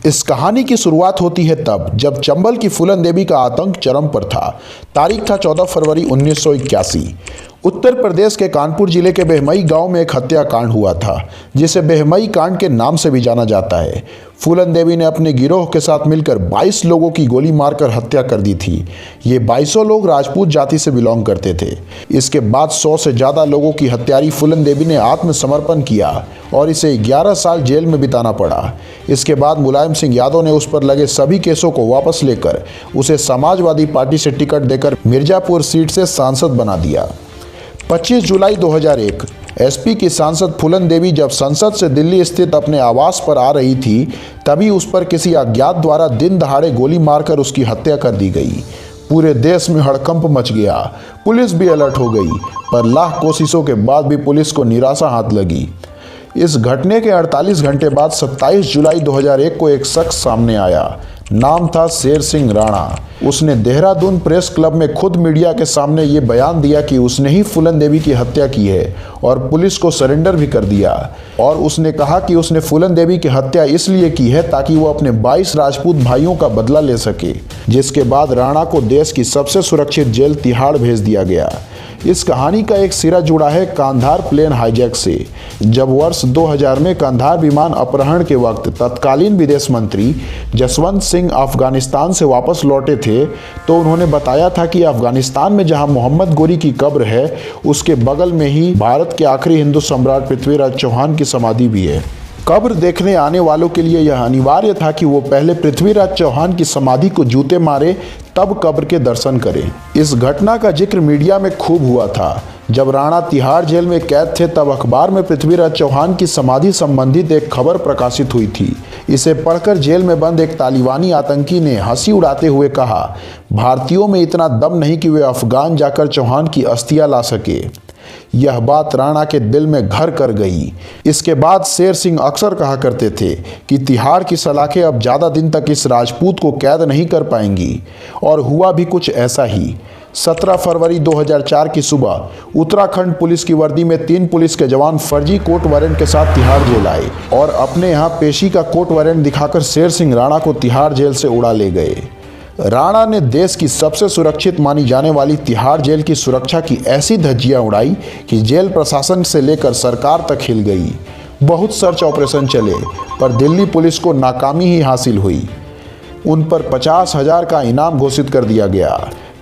इस कहानी की शुरुआत होती है तब जब चंबल की फूलन देवी का आतंक चरम पर था। तारीख था 14 फरवरी 1981। उत्तर प्रदेश के कानपुर जिले के बेहमई गांव में एक हत्याकांड हुआ था, जिसे बेहमई कांड के नाम से भी जाना जाता है। फूलन देवी ने अपने गिरोह के साथ मिलकर 22 लोगों की गोली मारकर हत्या कर दी थी। ये 22 लोग राजपूत जाति से बिलोंग करते थे। इसके बाद 100 से ज़्यादा लोगों की हत्यारी फूलन देवी ने आत्मसमर्पण किया और इसे 11 साल जेल में बिताना पड़ा। इसके बाद मुलायम सिंह यादव ने उस पर लगे सभी केसों को वापस लेकर उसे समाजवादी पार्टी से टिकट देकर मिर्जापुर सीट से सांसद बना दिया। 25 जुलाई 2001 एसपी की सांसद फूलन देवी जब संसद से दिल्ली स्थित अपने आवास पर आ रही थी, तभी उस पर किसी अज्ञात द्वारा दिन दहाड़े गोली मारकर उसकी हत्या कर दी गई। पूरे देश में हड़कंप मच गया। पुलिस भी अलर्ट हो गई, पर लाख कोशिशों के बाद भी पुलिस को निराशा हाथ लगी। इस घटने के 48 घंटे बाद 27 जुलाई 2001 को एक शख्स सामने आया। नाम था शेर सिंह राणा। उसने देहरादून प्रेस क्लब में खुद मीडिया के सामने ये बयान दिया कि उसने ही फूलन देवी की हत्या की है और पुलिस को सरेंडर भी कर दिया। और उसने कहा कि उसने फूलन देवी की हत्या इसलिए की है ताकि वो अपने 22 राजपूत भाइयों का बदला ले सके। जिसके बाद राणा को देश की सबसे सुरक्षित जेल तिहाड़ भेज दिया गया। इस कहानी का एक सिरा जुड़ा है कांधार प्लेन हाईजैक से। जब वर्ष 2000 में कांधार विमान अपहरण के वक्त तत्कालीन विदेश मंत्री जसवंत सिंह अफगानिस्तान से वापस लौटे थे, तो उन्होंने बताया था कि अफगानिस्तान में जहां मोहम्मद गोरी की कब्र है, उसके बगल में ही भारत के आखिरी हिंदू सम्राट पृथ्वीराज चौहान की समाधि भी है। कब्र देखने आने वालों के लिए यह अनिवार्य था कि वो पहले पृथ्वीराज चौहान की समाधि को जूते मारे, तब कब्र के दर्शन करें। इस घटना का जिक्र मीडिया में खूब हुआ था। जब राणा तिहाड़ जेल में कैद थे, तब अखबार में पृथ्वीराज चौहान की समाधि संबंधित एक खबर प्रकाशित हुई थी। इसे पढ़कर जेल में बंद एक तालिबानी आतंकी ने हंसी उड़ाते हुए कहा, भारतीयों में इतना दम नहीं कि वे अफगान जाकर चौहान की अस्थियां ला सके। यह बात राणा के दिल में घर कर गई। इसके बाद शेर सिंह अक्सर कहा करते थे कि तिहाड़ की सलाखें अब ज़्यादा दिन तक इस राजपूत को कैद नहीं कर पाएंगी। और हुआ भी कुछ ऐसा ही। 17 फरवरी 2004 की सुबह उत्तराखंड पुलिस की वर्दी में 3 पुलिस के जवान फर्जी कोर्ट वारंट के साथ तिहाड़ जेल आए और अपने यहाँ पेशी का कोर्ट वारंट दिखाकर शेर सिंह राणा को तिहाड़ जेल से उड़ा ले गए। राणा ने देश की सबसे सुरक्षित मानी जाने वाली तिहाड़ जेल की सुरक्षा की ऐसी धज्जियां उड़ाई कि जेल प्रशासन से लेकर सरकार तक हिल गई। बहुत सर्च ऑपरेशन चले, पर दिल्ली पुलिस को नाकामी ही हासिल हुई। उन पर 50,000 का इनाम घोषित कर दिया गया।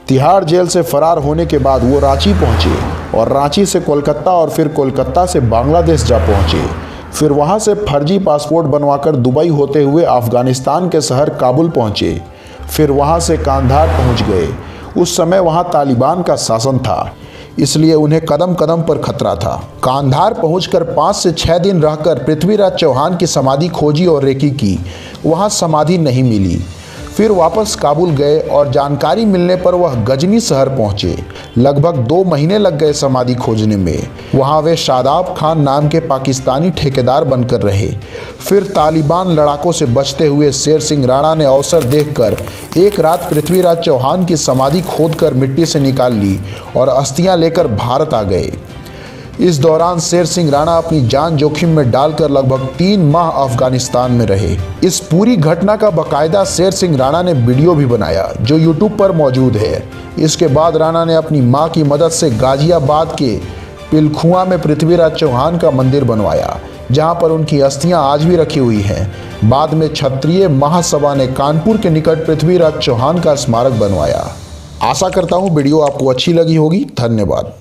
तिहाड़ जेल से फरार होने के बाद वो रांची पहुंचे और रांची से कोलकाता और फिर कोलकाता से बांग्लादेश जा पहुंचे। फिर वहां से फर्जी पासपोर्ट बनवाकर दुबई होते हुए अफगानिस्तान के शहर काबुल पहुंचे। फिर वहां से कांधार पहुंच गए। उस समय वहां तालिबान का शासन था, इसलिए उन्हें कदम कदम पर खतरा था। कांधार पहुंचकर 5 से 6 दिन रहकर पृथ्वीराज चौहान की समाधि खोजी और रेकी की। वहां समाधि नहीं मिली। फिर वापस काबुल गए और जानकारी मिलने पर वह गजनी शहर पहुंचे। लगभग 2 महीने लग गए समाधि खोजने में। वहां वे शादाब खान नाम के पाकिस्तानी ठेकेदार बनकर रहे। फिर तालिबान लड़ाकों से बचते हुए शेर सिंह राणा ने अवसर देखकर एक रात पृथ्वीराज चौहान की समाधि खोदकर मिट्टी से निकाल ली और अस्थियां लेकर भारत आ गए। इस दौरान शेर सिंह राणा अपनी जान जोखिम में डालकर लगभग 3 माह अफगानिस्तान में रहे। इस पूरी घटना का बाकायदा शेर सिंह राणा ने वीडियो भी बनाया, जो यूट्यूब पर मौजूद है। इसके बाद राणा ने अपनी मां की मदद से गाजियाबाद के पिलखुआ में पृथ्वीराज चौहान का मंदिर बनवाया, जहां पर उनकी अस्थियां आज भी रखी हुई हैं। बाद में क्षत्रिय महासभा ने कानपुर के निकट पृथ्वीराज चौहान का स्मारक बनवाया। आशा करता हूँ वीडियो आपको अच्छी लगी होगी। धन्यवाद।